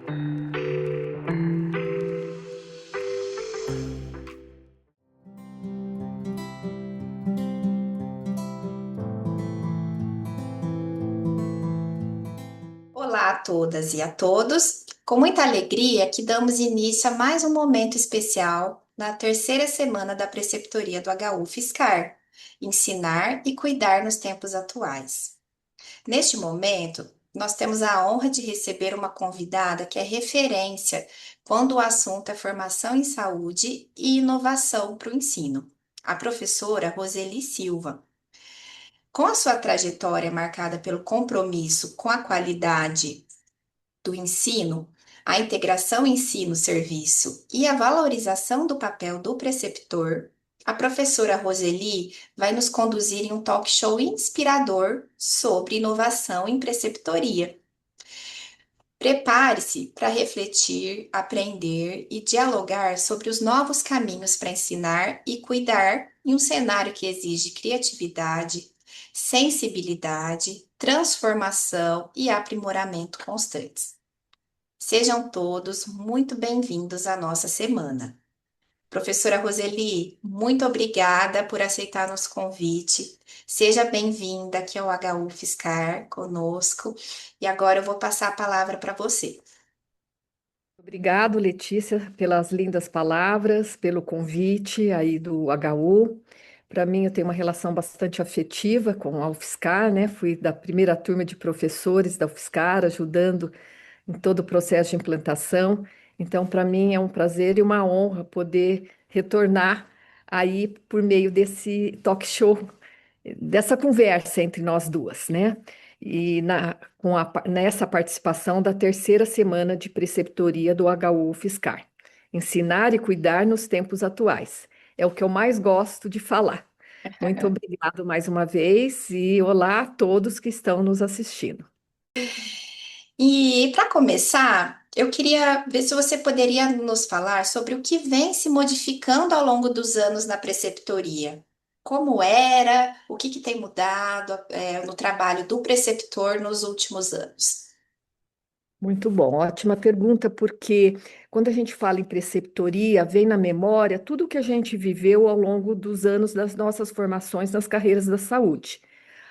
Olá a todas e a todos. Com muita alegria que damos início a mais um momento especial na terceira semana da preceptoria do HU Fiscar, ensinar e cuidar nos tempos atuais. Neste momento, nós temos a honra de receber uma convidada que é referência quando o assunto é formação em saúde e inovação para o ensino, a professora Roseli Silva. Com a sua trajetória marcada pelo compromisso com a qualidade do ensino, a integração ensino-serviço e a valorização do papel do preceptor, a professora Roseli vai nos conduzir em um talk show inspirador sobre inovação em preceptoria. Prepare-se para refletir, aprender e dialogar sobre os novos caminhos para ensinar e cuidar em um cenário que exige criatividade, sensibilidade, transformação e aprimoramento constantes. Sejam todos muito bem-vindos à nossa semana. Professora Roseli, muito obrigada por aceitar nosso convite. Seja bem-vinda aqui ao HU Fiscar conosco. E agora eu vou passar a palavra para você. Obrigado, Letícia, pelas lindas palavras, pelo convite aí do HU. Para mim, eu tenho uma relação bastante afetiva com a UFSCar, né? Fui da primeira turma de professores da UFSCar, ajudando em todo o processo de implantação. Então, para mim é um prazer e uma honra poder retornar aí por meio desse talk show, dessa conversa entre nós duas, né? Nessa participação da terceira semana de preceptoria do HU Fiscar. Ensinar e cuidar nos tempos atuais. É o que eu mais gosto de falar. Muito obrigado mais uma vez e olá a todos que estão nos assistindo. E para começar, eu queria ver se você poderia nos falar sobre o que vem se modificando ao longo dos anos na preceptoria. Como era, o que tem mudado, no trabalho do preceptor nos últimos anos? Muito bom, ótima pergunta, porque quando a gente fala em preceptoria, vem na memória tudo o que a gente viveu ao longo dos anos das nossas formações nas carreiras da saúde.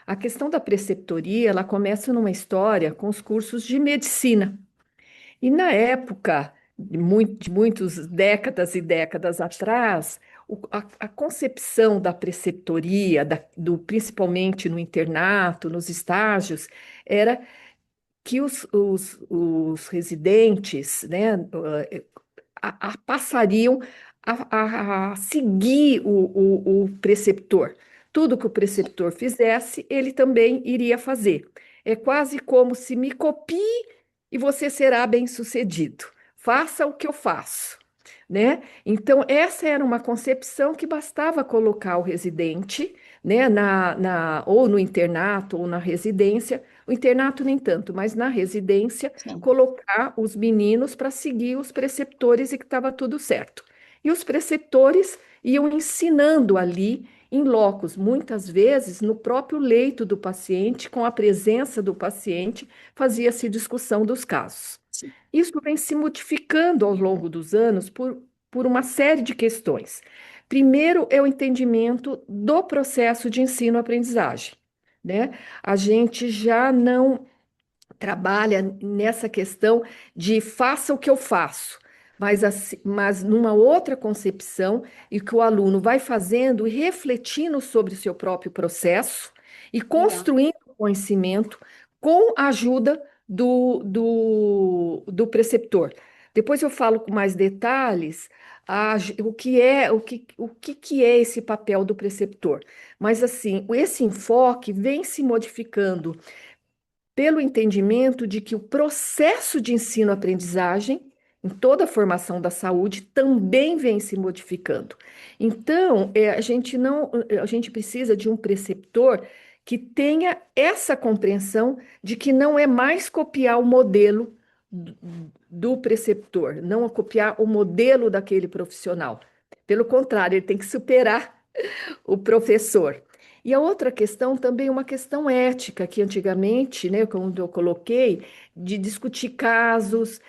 A questão da preceptoria, ela começa numa história com os cursos de medicina. E na época, de muitas décadas e décadas atrás, a concepção da preceptoria, principalmente no internato, nos estágios, era que os residentes, né, passariam a seguir o preceptor. Tudo que o preceptor fizesse, ele também iria fazer. É quase como se me copie e você será bem-sucedido. Faça o que eu faço, né? Então, essa era uma concepção que bastava colocar o residente, né, ou no internato ou na residência, o internato nem tanto, mas na residência, Sim. colocar os meninos para seguir os preceptores e que estava tudo certo. E os preceptores iam ensinando ali, em locos, muitas vezes no próprio leito do paciente, com a presença do paciente, fazia-se discussão dos casos. Sim. Isso vem se modificando ao longo dos anos por uma série de questões. Primeiro é o entendimento do processo de ensino-aprendizagem, né? A gente já não trabalha nessa questão de faça o que eu faço, mas numa outra concepção, e que o aluno vai fazendo e refletindo sobre o seu próprio processo e Legal. construindo conhecimento com a ajuda do preceptor. Depois eu falo com mais detalhes o que é esse papel do preceptor. Mas assim, esse enfoque vem se modificando pelo entendimento de que o processo de ensino-aprendizagem, em toda a formação da saúde, também vem se modificando. Então, a gente precisa de um preceptor que tenha essa compreensão de que não é mais copiar o modelo do preceptor, não é copiar o modelo daquele profissional. Pelo contrário, ele tem que superar o professor. E a outra questão também é uma questão ética, que antigamente, né, como eu coloquei, de discutir casos,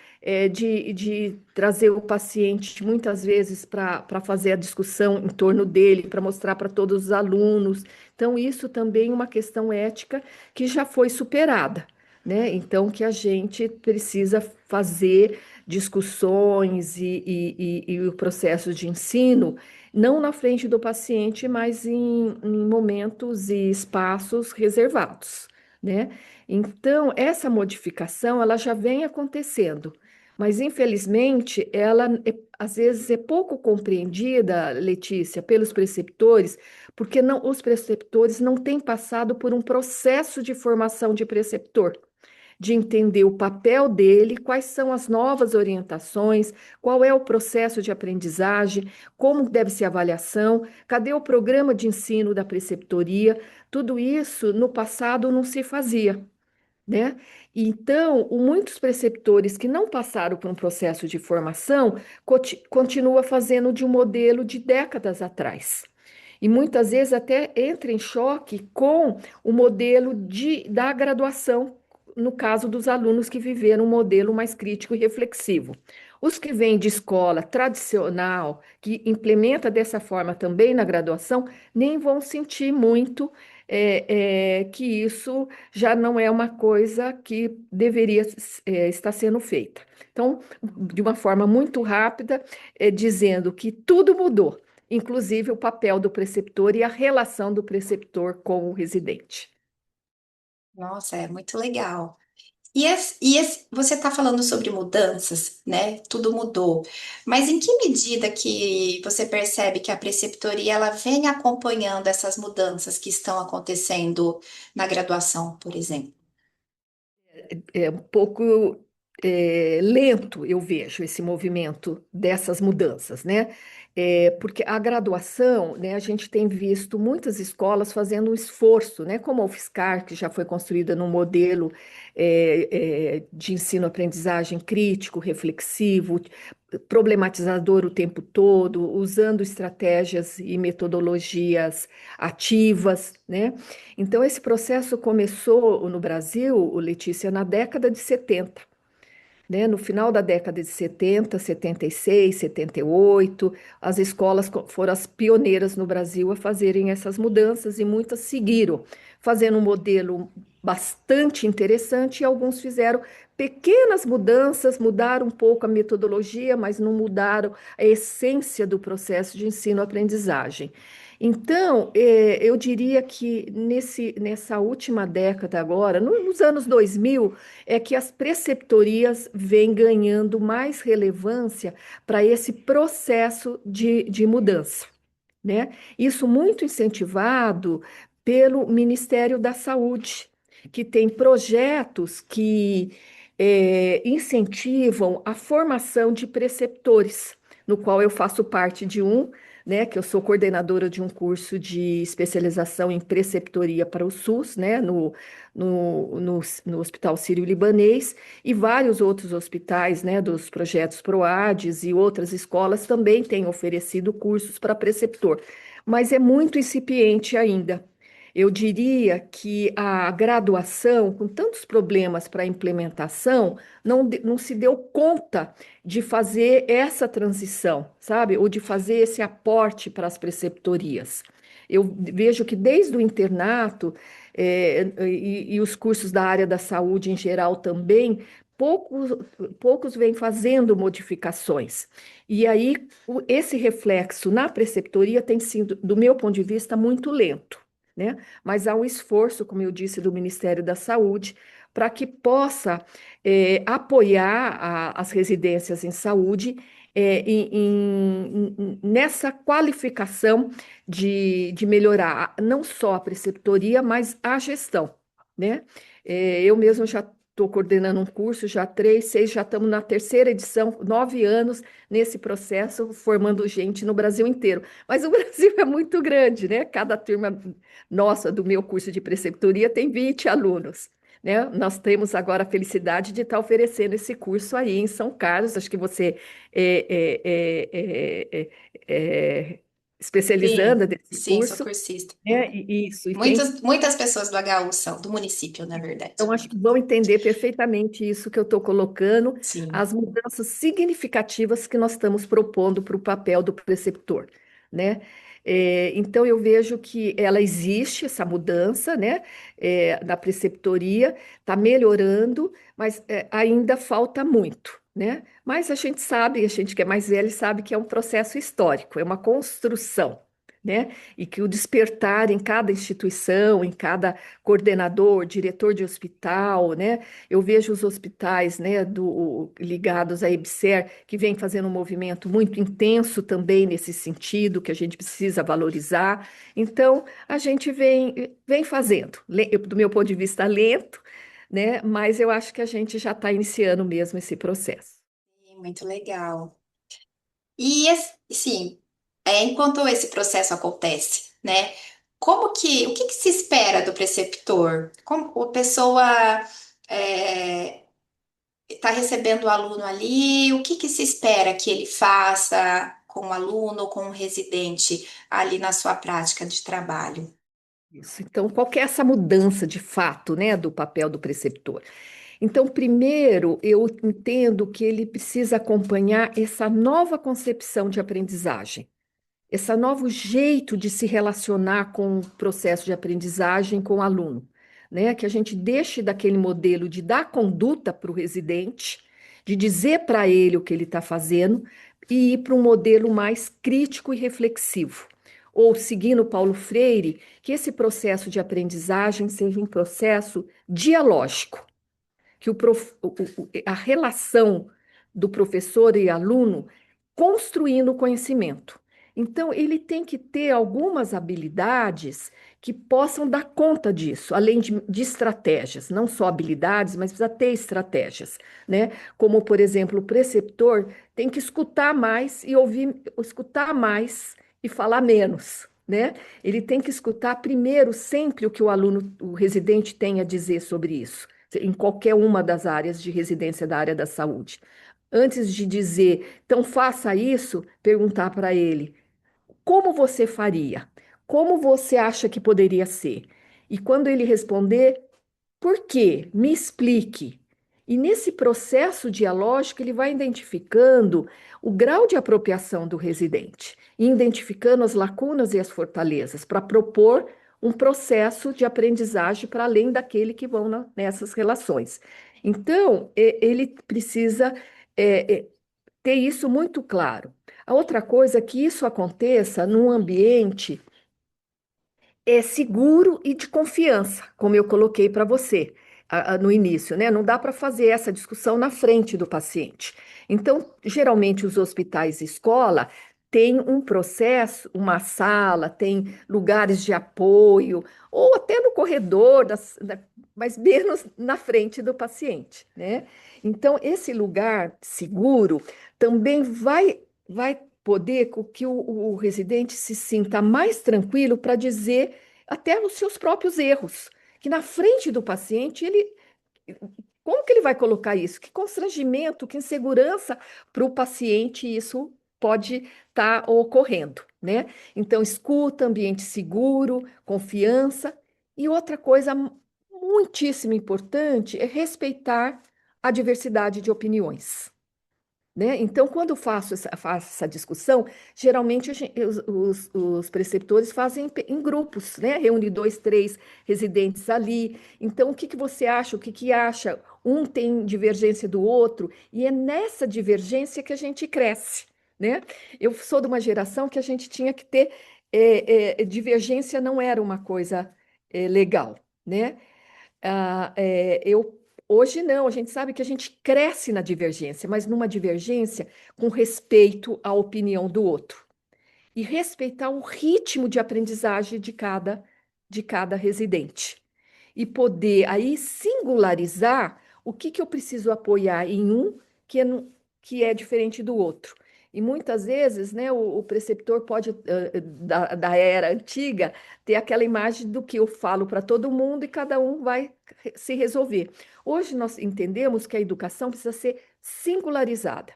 de trazer o paciente muitas vezes para fazer a discussão em torno dele, para mostrar para todos os alunos. Então, isso também é uma questão ética que já foi superada, né? Então, que a gente precisa fazer discussões e o processo de ensino não na frente do paciente, mas em momentos e espaços reservados, né? Então, essa modificação, ela já vem acontecendo, mas infelizmente, às vezes é pouco compreendida, Letícia, pelos preceptores, porque os preceptores não têm passado por um processo de formação de preceptor, de entender o papel dele, quais são as novas orientações, qual é o processo de aprendizagem, como deve ser a avaliação, cadê o programa de ensino da preceptoria. Tudo isso no passado não se fazia, né? Então, muitos preceptores que não passaram por um processo de formação continuam fazendo de um modelo de décadas atrás. E muitas vezes até entra em choque com o modelo da graduação, no caso dos alunos que viveram um modelo mais crítico e reflexivo. Os que vêm de escola tradicional, que implementa dessa forma também na graduação, nem vão sentir muito que isso já não é uma coisa que deveria estar sendo feita. Então, de uma forma muito rápida, dizendo que tudo mudou, inclusive o papel do preceptor e a relação do preceptor com o residente. Nossa, é muito legal. Você está falando sobre mudanças, né? Tudo mudou. Mas em que medida que você percebe que a preceptoria ela vem acompanhando essas mudanças que estão acontecendo na graduação, por exemplo? É um pouco lento, eu vejo esse movimento dessas mudanças, né? Porque a graduação, né, a gente tem visto muitas escolas fazendo um esforço, né, como a UFSCar, que já foi construída num modelo de ensino-aprendizagem crítico, reflexivo, problematizador o tempo todo, usando estratégias e metodologias ativas, né? Então, esse processo começou no Brasil, Letícia, na década de 70, né? No final da década de 70, 76, 78, as escolas foram as pioneiras no Brasil a fazerem essas mudanças e muitas seguiram, fazendo um modelo bastante interessante e alguns fizeram pequenas mudanças, mudaram um pouco a metodologia, mas não mudaram a essência do processo de ensino-aprendizagem. Então, eu diria que nessa última década agora, nos anos 2000, é que as preceptorias vêm ganhando mais relevância para esse processo de mudança, né? Isso muito incentivado pelo Ministério da Saúde, que tem projetos que incentivam a formação de preceptores, no qual eu faço parte de um, né, que eu sou coordenadora de um curso de especialização em preceptoria para o SUS, né, no Hospital Sírio-Libanês, e vários outros hospitais, né, dos projetos PROADES e outras escolas também têm oferecido cursos para preceptor, mas é muito incipiente ainda. Eu diria que a graduação, com tantos problemas para a implementação, não se deu conta de fazer essa transição, sabe? Ou de fazer esse aporte para as preceptorias. Eu vejo que desde o internato, e os cursos da área da saúde em geral também, poucos, poucos vêm fazendo modificações. E aí, esse reflexo na preceptoria tem sido, do meu ponto de vista, muito lento, né? Mas há um esforço, como eu disse, do Ministério da Saúde para que possa apoiar as residências em saúde nessa qualificação de melhorar não só a preceptoria, mas a gestão, né? Eu mesmo já estou coordenando um curso, já 3, 6, já estamos na terceira edição, 9 anos nesse processo, formando gente no Brasil inteiro. Mas o Brasil é muito grande, né? Cada turma nossa do meu curso de preceptoria tem 20 alunos. Né? Nós temos agora a felicidade de estar oferecendo esse curso aí em São Carlos. Acho que você é, é, é, é, é, especializanda Sim, desse sim, sou curso, cursista. né? E isso, e tem. Muitas pessoas do HU são, do município, na verdade. Então, acho que vão entender perfeitamente isso que eu estou colocando, Sim, as mudanças significativas que nós estamos propondo para o papel do preceptor, né? Então, eu vejo que ela existe, essa mudança, né? Na preceptoria, está melhorando, mas ainda falta muito, né? Mas a gente sabe, a gente que é mais velho sabe que é um processo histórico, é uma construção, né? E que o despertar em cada instituição, em cada coordenador, diretor de hospital, né? Eu vejo os hospitais, né, ligados à EBSER, que vem fazendo um movimento muito intenso também nesse sentido, que a gente precisa valorizar. Então, a gente vem fazendo, do meu ponto de vista, lento, né? Mas eu acho que a gente já está iniciando mesmo esse processo. muito legal. E, sim, enquanto esse processo acontece, né? O que que se espera do preceptor? Como a pessoa está recebendo o aluno ali, o que que se espera que ele faça com o aluno ou com o residente ali na sua prática de trabalho? Isso. Então, qual que é essa mudança de fato, né, do papel do preceptor? Então, primeiro, eu entendo que ele precisa acompanhar essa nova concepção de aprendizagem, esse novo jeito de se relacionar com o processo de aprendizagem com o aluno, né? Que a gente deixe daquele modelo de dar conduta para o residente, de dizer para ele o que ele está fazendo, e ir para um modelo mais crítico e reflexivo. Ou, seguindo Paulo Freire, que esse processo de aprendizagem seja um processo dialógico, que a relação do professor e aluno construindo o conhecimento. Então, ele tem que ter algumas habilidades que possam dar conta disso, além de estratégias, não só habilidades, mas precisa ter estratégias, né? Como, por exemplo, o preceptor tem que escutar mais e ouvir, escutar mais e falar menos, né? Ele tem que escutar primeiro sempre o que o aluno, o residente tem a dizer sobre isso em qualquer uma das áreas de residência da área da saúde. Antes de dizer, então faça isso, perguntar para ele, como você faria? Como você acha que poderia ser? E quando ele responder, por quê? Me explique. E nesse processo dialógico, ele vai identificando o grau de apropriação do residente, e identificando as lacunas e as fortalezas, para propor um processo de aprendizagem para além daquele que vão nessas relações. Então, ele precisa ter isso muito claro. A outra coisa é que isso aconteça num ambiente seguro e de confiança, como eu coloquei para você no início, né? Não dá para fazer essa discussão na frente do paciente. Então, geralmente, os hospitais e escola têm um processo, uma sala, tem lugares de apoio, ou até no corredor, mas menos na frente do paciente, né? Então, esse lugar seguro também vai poder que o residente se sinta mais tranquilo para dizer até os seus próprios erros, que na frente do paciente como que ele vai colocar isso? Que constrangimento, que insegurança para o paciente isso pode estar ocorrendo, né? Então, escuta, ambiente seguro, confiança. E outra coisa muitíssimo importante é respeitar a diversidade de opiniões, né? Então, quando faço essa discussão, geralmente os preceptores fazem em grupos, né? Reúne dois, três residentes ali. Então, o que que você acha? O que que acha? Um tem divergência do outro, e é nessa divergência que a gente cresce, né? Eu sou de uma geração que a gente tinha que ter divergência não era uma coisa legal, né? Hoje não, a gente sabe que a gente cresce na divergência, mas numa divergência com respeito à opinião do outro e respeitar o ritmo de aprendizagem de cada residente e poder aí singularizar o que que eu preciso apoiar em um que é, que é diferente do outro. E muitas vezes, né, o preceptor pode, da era antiga, ter aquela imagem do que eu falo para todo mundo e cada um vai se resolver. Hoje nós entendemos que a educação precisa ser singularizada.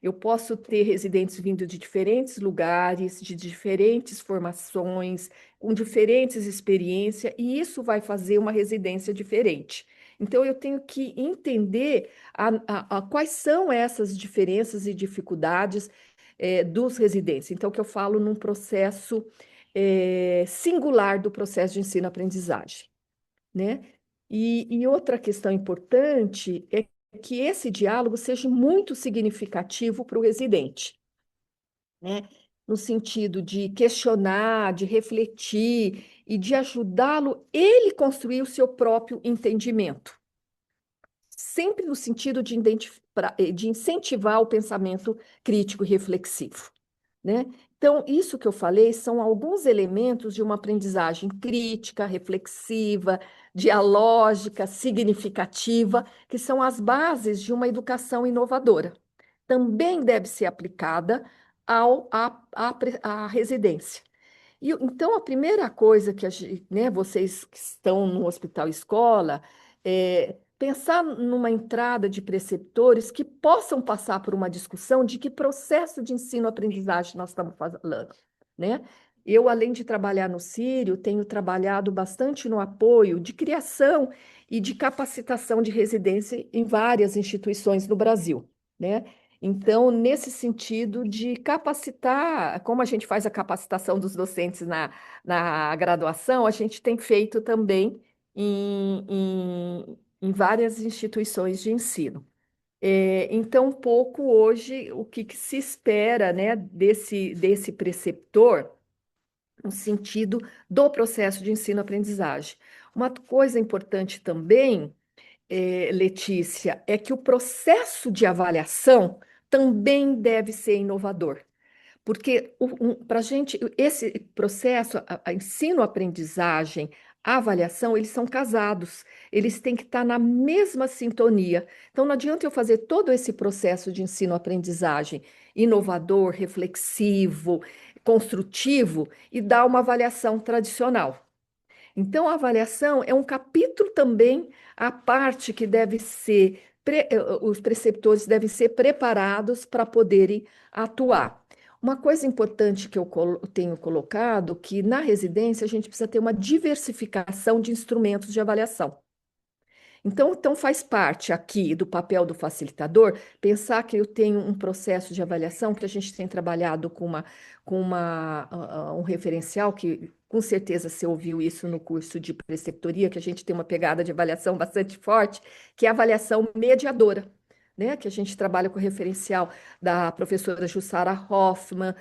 Eu posso ter residentes vindo de diferentes lugares, de diferentes formações, com diferentes experiências, e isso vai fazer uma residência diferente. Então, eu tenho que entender quais são essas diferenças e dificuldades dos residentes. Então, que eu falo num processo singular do processo de ensino-aprendizagem, né? E outra questão importante é que esse diálogo seja muito significativo para o residente, né? No sentido de questionar, de refletir e de ajudá-lo ele construir o seu próprio entendimento, sempre no sentido de incentivar o pensamento crítico e reflexivo, né? Então, isso que eu falei são alguns elementos de uma aprendizagem crítica, reflexiva, dialógica, significativa, que são as bases de uma educação inovadora. Também deve ser aplicada à residência. Então, a primeira coisa que né, vocês que estão no hospital escola, é pensar numa entrada de preceptores que possam passar por uma discussão de que processo de ensino-aprendizagem nós estamos falando, né? Eu, além de trabalhar no Sírio, tenho trabalhado bastante no apoio de criação e de capacitação de residência em várias instituições no Brasil, né? Então, nesse sentido de capacitar, como a gente faz a capacitação dos docentes na graduação, a gente tem feito também em várias instituições de ensino. Então, um pouco hoje, o que se espera, né, desse preceptor, no sentido do processo de ensino-aprendizagem. Uma coisa importante também, Letícia, é que o processo de avaliação também deve ser inovador. Porque para a gente, esse processo, a ensino-aprendizagem, a avaliação, eles são casados, eles têm que estar na mesma sintonia. Então, não adianta eu fazer todo esse processo de ensino-aprendizagem inovador, reflexivo, construtivo e dar uma avaliação tradicional. Então, a avaliação é um capítulo também à parte que deve ser, os preceptores devem ser preparados para poderem atuar. Uma coisa importante que eu tenho colocado, que na residência a gente precisa ter uma diversificação de instrumentos de avaliação. Então faz parte aqui do papel do facilitador pensar que eu tenho um processo de avaliação que a gente tem trabalhado com um referencial que com certeza você ouviu isso no curso de preceptoria, que a gente tem uma pegada de avaliação bastante forte, que é a avaliação mediadora, né? Que a gente trabalha com o referencial da professora Jussara Hoffmann,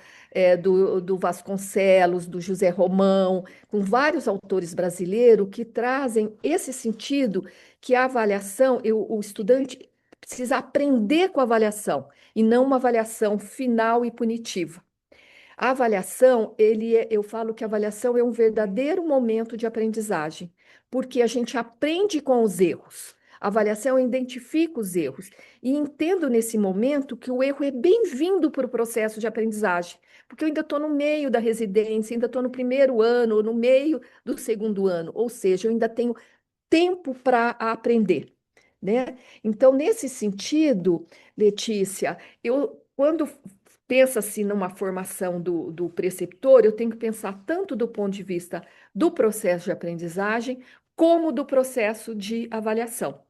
do Vasconcelos, do José Romão, com vários autores brasileiros que trazem esse sentido que a avaliação, o estudante precisa aprender com a avaliação e não uma avaliação final e punitiva. A avaliação, eu falo que a avaliação é um verdadeiro momento de aprendizagem, porque a gente aprende com os erros. A avaliação identifica os erros e entendo nesse momento que o erro é bem-vindo para o processo de aprendizagem, porque eu ainda estou no meio da residência, ainda estou no primeiro ano, ou no meio do segundo ano, ou seja, eu ainda tenho tempo para aprender, né? Então, nesse sentido, Letícia, eu quando pensa assim numa formação do preceptor, eu tenho que pensar tanto do ponto de vista do processo de aprendizagem, como do processo de avaliação.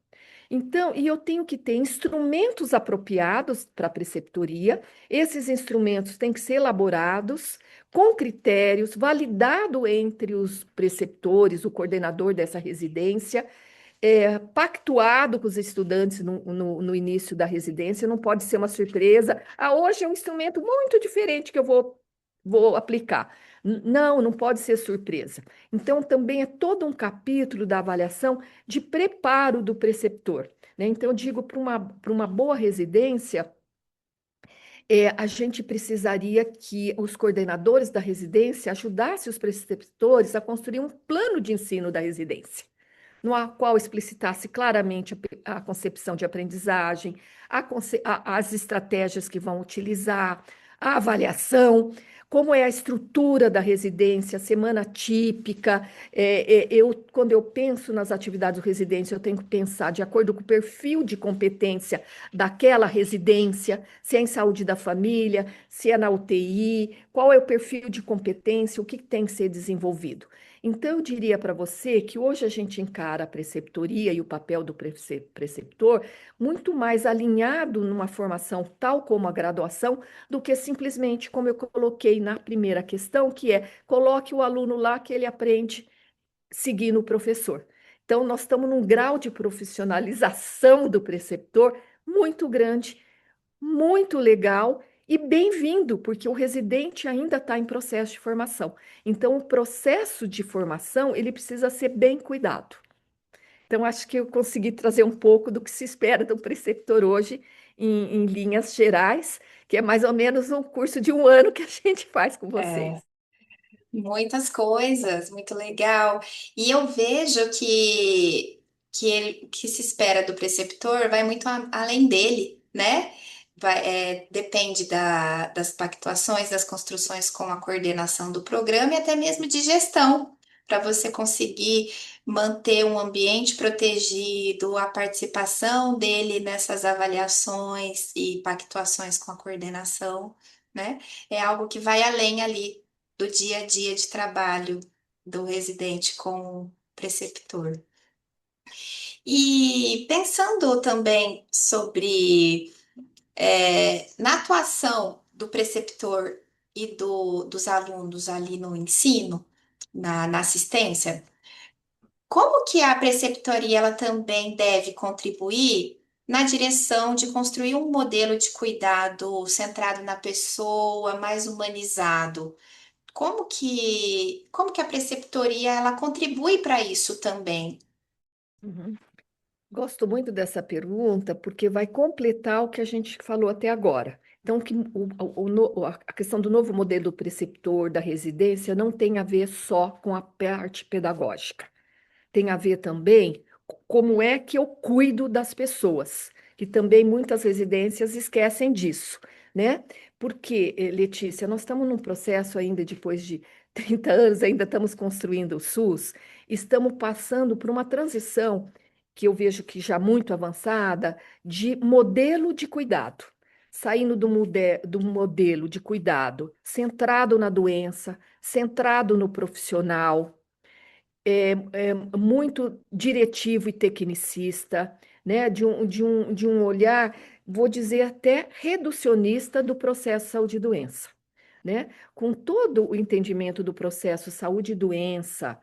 Então, e eu tenho que ter instrumentos apropriados para a preceptoria, esses instrumentos têm que ser elaborados com critérios, validado entre os preceptores, o coordenador dessa residência, pactuado com os estudantes no início da residência, não pode ser uma surpresa. Ah, hoje é um instrumento muito diferente que eu vou aplicar. Não, não pode ser surpresa. Então, também é todo um capítulo da avaliação de preparo do preceptor, né? Então, eu digo, para uma boa residência, a gente precisaria que os coordenadores da residência ajudassem os preceptores a construir um plano de ensino da residência no qual explicitasse claramente a concepção de aprendizagem, as estratégias que vão utilizar, a avaliação, como é a estrutura da residência, semana típica. Quando eu penso nas atividades do residência, eu tenho que pensar de acordo com o perfil de competência daquela residência, se é em saúde da família, se é na UTI, qual é o perfil de competência, o que tem que ser desenvolvido. Então, eu diria para você que hoje a gente encara a preceptoria e o papel do preceptor muito mais alinhado numa formação tal como a graduação do que simplesmente como eu coloquei na primeira questão, que é coloque o aluno lá que ele aprende seguindo o professor. Então, nós estamos num grau de profissionalização do preceptor muito grande, muito legal e bem-vindo, porque o residente ainda está em processo de formação. Então, o processo de formação, ele precisa ser bem cuidado. Então, acho que eu consegui trazer um pouco do que se espera do preceptor hoje, em linhas gerais, que é mais ou menos um curso de um ano que a gente faz com É, vocês. muitas coisas, muito legal. E eu vejo que se espera do preceptor vai muito além dele, né? Depende das pactuações, das construções com a coordenação do programa e até mesmo de gestão, para você conseguir manter um ambiente protegido, a participação dele nessas avaliações e pactuações com a coordenação, né? É algo que vai além ali do dia a dia de trabalho do residente com o preceptor. E pensando também sobre na atuação do preceptor e dos alunos ali no ensino, na assistência, como que a preceptoria ela também deve contribuir na direção de construir um modelo de cuidado centrado na pessoa, mais humanizado? Como que a preceptoria ela contribui para isso também? Uhum. Gosto muito dessa pergunta porque vai completar o que a gente falou até agora. Então, a questão do novo modelo preceptor da residência não tem a ver só com a parte pedagógica. Tem a ver também como é que eu cuido das pessoas, que também muitas residências esquecem disso, né? Porque, Letícia, nós estamos num processo ainda, depois de 30 anos, ainda estamos construindo o SUS, estamos passando por uma transição que eu vejo que já muito avançada, de modelo de cuidado. Saindo do modelo de cuidado centrado na doença, centrado no profissional, muito diretivo e tecnicista, né? De um olhar, vou dizer até reducionista do processo saúde e doença, né? Com todo o entendimento do processo saúde e doença,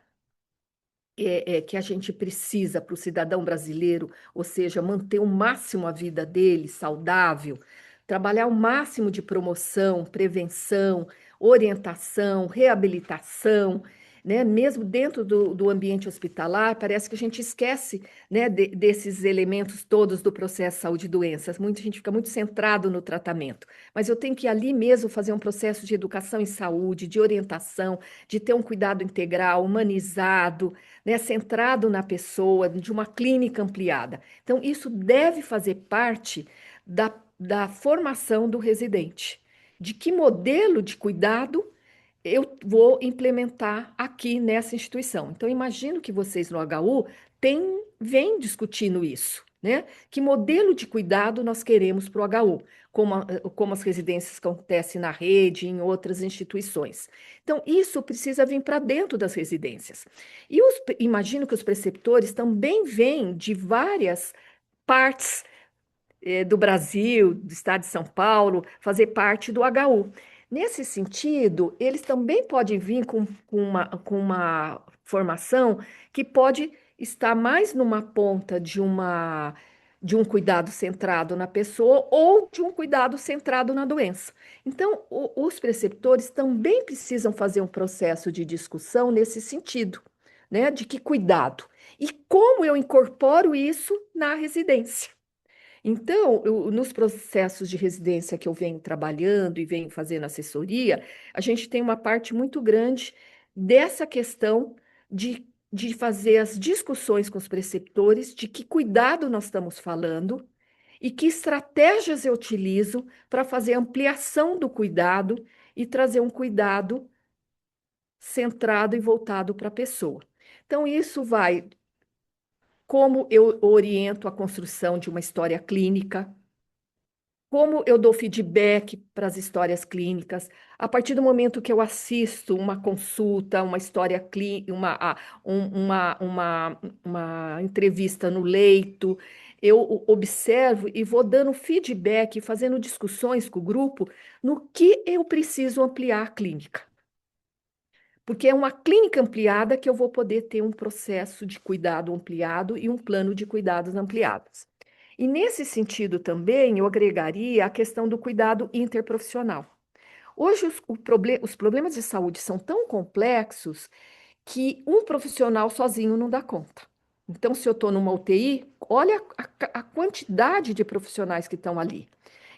que a gente precisa para o cidadão brasileiro, ou seja, manter o máximo a vida dele saudável, trabalhar o máximo de promoção, prevenção, orientação, reabilitação, né? Mesmo dentro do ambiente hospitalar, parece que a gente esquece, né, desses elementos todos do processo saúde e doenças. Muita gente fica muito centrado no tratamento, mas eu tenho que ali mesmo fazer um processo de educação em saúde, de orientação, de ter um cuidado integral, humanizado, né, centrado na pessoa, de uma clínica ampliada. Então, isso deve fazer parte da formação do residente. De que modelo de cuidado eu vou implementar aqui nessa instituição. Então, imagino que vocês no HU vêm discutindo isso, né? Que modelo de cuidado nós queremos para o HU, como as residências acontecem na rede, em outras instituições. Então, isso precisa vir para dentro das residências. E imagino que os preceptores também vêm de várias partes do Brasil, do estado de São Paulo, fazer parte do HU. Nesse sentido, eles também podem vir com uma formação que pode estar mais numa ponta de um cuidado centrado na pessoa ou de um cuidado centrado na doença. Então, os preceptores também precisam fazer um processo de discussão nesse sentido, né? De que cuidado e como eu incorporo isso na residência. Então, nos processos de residência que eu venho trabalhando e venho fazendo assessoria, a gente tem uma parte muito grande dessa questão de fazer as discussões com os preceptores de que cuidado nós estamos falando e que estratégias eu utilizo para fazer ampliação do cuidado e trazer um cuidado centrado e voltado para a pessoa. Então, isso vai como eu oriento a construção de uma história clínica, como eu dou feedback para as histórias clínicas, a partir do momento que eu assisto uma consulta, uma história clínica, uma entrevista no leito, eu observo e vou dando feedback, fazendo discussões com o grupo no que eu preciso ampliar a clínica. Porque é uma clínica ampliada que eu vou poder ter um processo de cuidado ampliado e um plano de cuidados ampliados. E nesse sentido também eu agregaria a questão do cuidado interprofissional. Hoje os problemas de saúde são tão complexos que um profissional sozinho não dá conta. Então, se eu estou numa UTI, olha a quantidade de profissionais que estão ali.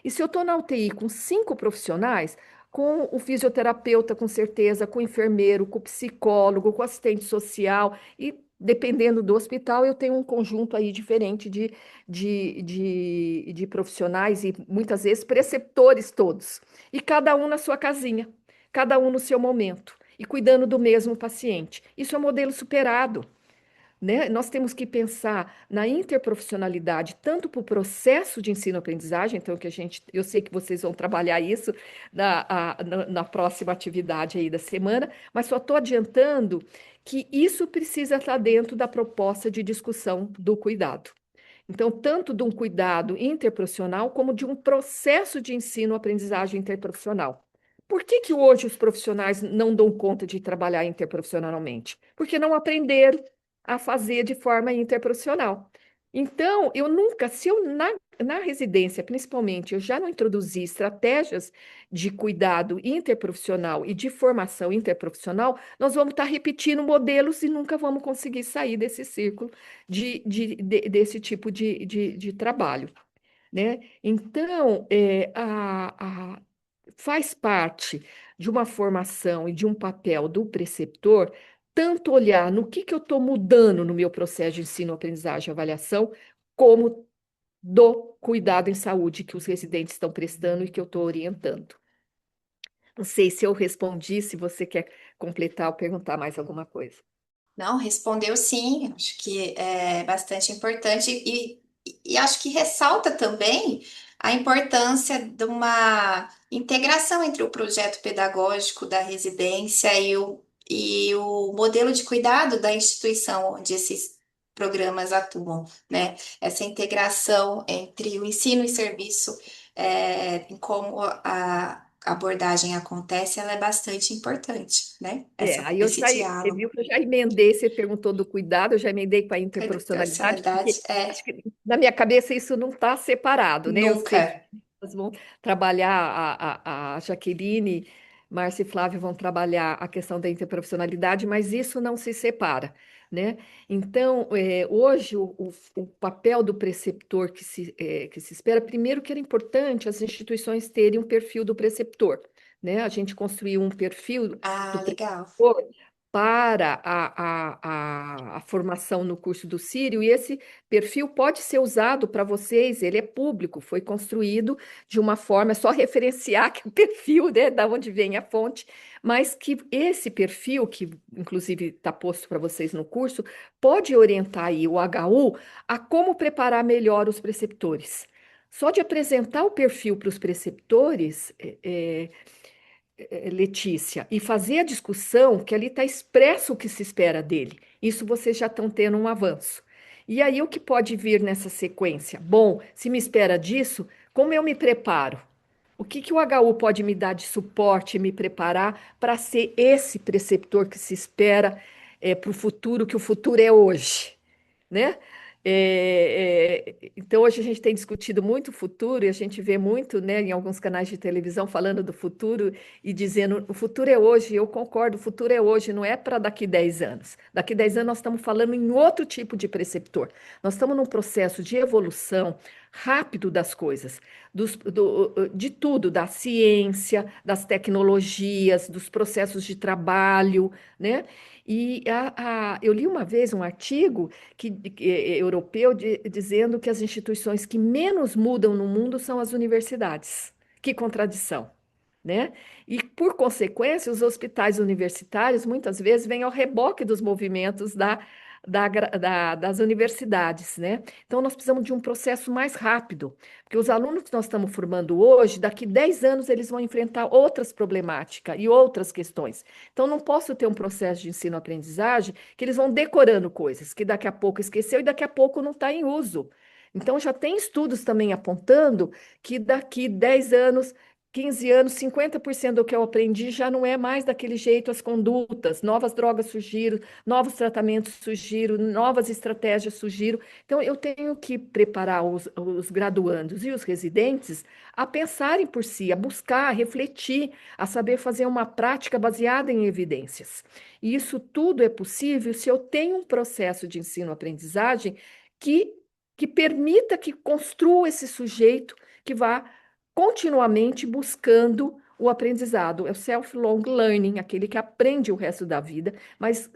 E se eu estou na UTI com 5 profissionais, com o fisioterapeuta, com certeza, com o enfermeiro, com o psicólogo, com o assistente social, e dependendo do hospital, eu tenho um conjunto aí diferente de profissionais e muitas vezes preceptores todos. E cada um na sua casinha, cada um no seu momento e cuidando do mesmo paciente. Isso é um modelo superado, né? Nós temos que pensar na interprofissionalidade, tanto para o processo de ensino-aprendizagem, então eu sei que vocês vão trabalhar isso na próxima atividade aí da semana, mas só estou adiantando que isso precisa estar dentro da proposta de discussão do cuidado. Então, tanto de um cuidado interprofissional, como de um processo de ensino-aprendizagem interprofissional. Por que que hoje os profissionais não dão conta de trabalhar interprofissionalmente? Porque não aprenderam a fazer de forma interprofissional. Então, eu nunca, se eu na residência, principalmente, eu já não introduzi estratégias de cuidado interprofissional e de formação interprofissional, nós vamos estar repetindo modelos e nunca vamos conseguir sair desse círculo desse tipo de trabalho, né? Então, faz parte de uma formação e de um papel do preceptor, tanto olhar no que eu estou mudando no meu processo de ensino, aprendizagem e avaliação, como do cuidado em saúde que os residentes estão prestando e que eu estou orientando. Não sei se eu respondi, se você quer completar ou perguntar mais alguma coisa. Não, respondeu sim, acho que é bastante importante e acho que ressalta também a importância de uma integração entre o projeto pedagógico da residência e o modelo de cuidado da instituição onde esses programas atuam, né? Essa integração entre o ensino e serviço, em como a abordagem acontece, ela é bastante importante, né? Aí Esse você diálogo. viu que eu já emendei, você perguntou do cuidado, eu já emendei com a interprofissionalidade, Personalidade porque é acho que na minha cabeça isso não está separado, né? Eu sei que nunca. elas vão trabalhar, a Jaqueline, Márcia e Flávia vão trabalhar a questão da interprofissionalidade, mas isso não se separa, né? Então, hoje, o papel do preceptor que se espera, primeiro que era importante as instituições terem um perfil do preceptor, né? A gente construiu um perfil do Ah, legal. preceptor para a formação no curso do Sírio, e esse perfil pode ser usado para vocês, ele é público, foi construído de uma forma, é só referenciar que o perfil, né, da onde vem a fonte, mas que esse perfil, que inclusive está posto para vocês no curso, pode orientar aí o HU a como preparar melhor os preceptores. Só de apresentar o perfil para os preceptores, Letícia, e fazer a discussão, que ali está expresso o que se espera dele. Isso vocês já estão tendo um avanço. E aí, o que pode vir nessa sequência? Bom, se me espera disso, como eu me preparo? O que que o HU pode me dar de suporte, me preparar para ser esse preceptor que se espera para o futuro, que o futuro é hoje, né? Então, hoje a gente tem discutido muito o futuro e a gente vê muito, né, em alguns canais de televisão falando do futuro e dizendo o futuro é hoje. Eu concordo, o futuro é hoje, não é para daqui 10 anos. Daqui 10 anos nós estamos falando em outro tipo de preceptor. Nós estamos num processo de evolução rápido das coisas, de tudo, da ciência, das tecnologias, dos processos de trabalho, né? E eu li uma vez um artigo europeu dizendo que as instituições que menos mudam no mundo são as universidades. Que contradição, né? E, por consequência, os hospitais universitários muitas vezes vêm ao reboque dos movimentos das universidades, né? Então, nós precisamos de um processo mais rápido, porque os alunos que nós estamos formando hoje, daqui 10 anos, eles vão enfrentar outras problemáticas e outras questões. Então, não posso ter um processo de ensino-aprendizagem que eles vão decorando coisas, que daqui a pouco esqueceu e daqui a pouco não está em uso. Então, já tem estudos também apontando que daqui 10 anos 15 anos, 50% do que eu aprendi já não é mais daquele jeito, as condutas, novas drogas surgiram, novos tratamentos surgiram, novas estratégias surgiram. Então, eu tenho que preparar os graduandos e os residentes a pensarem por si, a buscar, a refletir, a saber fazer uma prática baseada em evidências. E isso tudo é possível se eu tenho um processo de ensino-aprendizagem que, que permita que construa esse sujeito que vá continuamente buscando o aprendizado. É o self-long learning, aquele que aprende o resto da vida, mas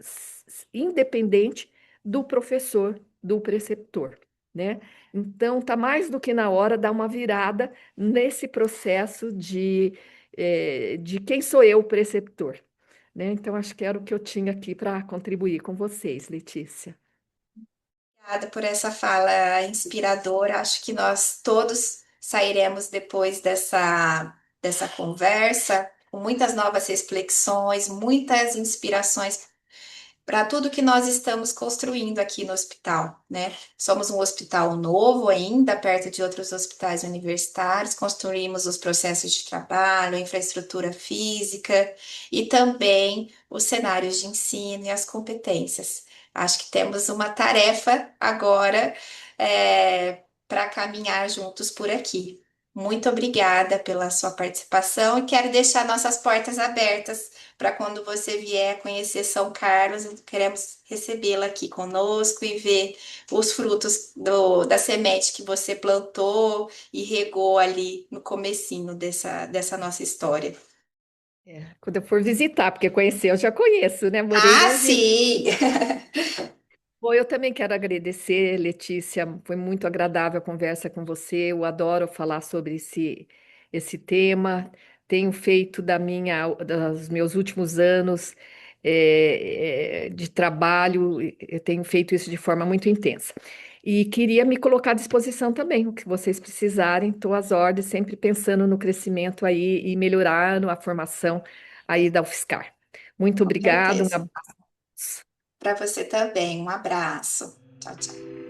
independente do professor, do preceptor, né? Então, está mais do que na hora dar uma virada nesse processo de quem sou eu, preceptor, né? Então, acho que era o que eu tinha aqui para contribuir com vocês, Letícia. Obrigada por essa fala inspiradora. Acho que nós todos sairemos depois dessa conversa com muitas novas reflexões, muitas inspirações para tudo que nós estamos construindo aqui no hospital, né? Somos um hospital novo ainda, perto de outros hospitais universitários, construímos os processos de trabalho, a infraestrutura física e também os cenários de ensino e as competências. Acho que temos uma tarefa agora, para caminhar juntos por aqui. Muito obrigada pela sua participação e quero deixar nossas portas abertas para quando você vier conhecer São Carlos, queremos recebê-la aqui conosco e ver os frutos da semente que você plantou e regou ali no comecinho dessa nossa história. Quando eu for visitar, porque conhecer eu já conheço, né? Morei Ah, longe. sim! Bom, eu também quero agradecer, Letícia. Foi muito agradável a conversa com você. Eu adoro falar sobre esse tema. Tenho feito dos meus últimos anos de trabalho, eu tenho feito isso de forma muito intensa. E queria me colocar à disposição também, o que vocês precisarem. Estou às ordens, sempre pensando no crescimento aí e melhorando a formação aí da UFSCar. Muito Com obrigada, um certeza. abraço. Para você também. Um abraço. Tchau, tchau.